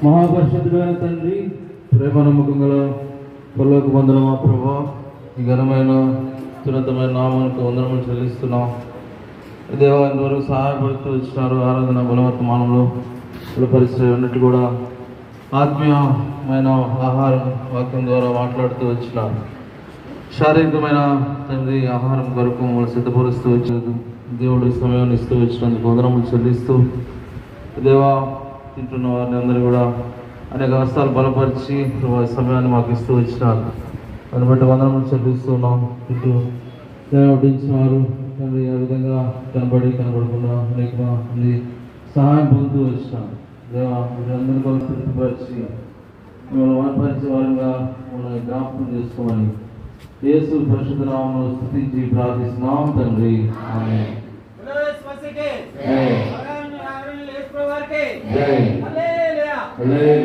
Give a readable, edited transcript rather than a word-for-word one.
మహాపరిశుద్ధుడైన తండ్రి, ప్రేమ నమ్మకం గల పరలోక వందనమా ప్రభా, ఈ ఘనమైన తురంతమైన నామానికి వందనములు చెల్లిస్తున్నాం. దేవా, ఇంతవరకు సహాయపడుతూ వచ్చినారు. ఆరాధన బలవర్తమానంలో పరిస్థితి ఉన్నట్టు కూడా ఆత్మీయమైన ఆహారం వాక్యం ద్వారా మాట్లాడుతూ వచ్చినారు. శారీరకమైన తండ్రి ఆహారం కొరకు మమ్మల్ని సిద్ధపరుస్తూ వచ్చినందుకు దేవుడు సమయాన్ని ఇస్తూ వచ్చినందుకు వందనములు చెల్లిస్తూ, దేవా, తింటున్న వారిని అందరూ కూడా అనేక హస్తాలు బలపరిచి సమయాన్ని మాకు ఇస్తూ వచ్చినారు. దాన్ని బట్టి వందనములు చెల్లిస్తున్నాం. తింటూ వడ్డించిన వారు తండ్రి ఆ విధంగా కనబడకుండా అనేక మంది సహాయం పొందుతూ వచ్చినారు. దేవా, మీరందరూ కూడా తృప్తిపరిచి మిమ్మల్ని వనపరిచే వారంగా మిమ్మల్ని జ్ఞాపకం చేసుకోమని యేసు పరిశుద్ధ నామములో స్తుతించి ప్రార్థిస్తున్నాం తండ్రి. ఆమేన్. జై.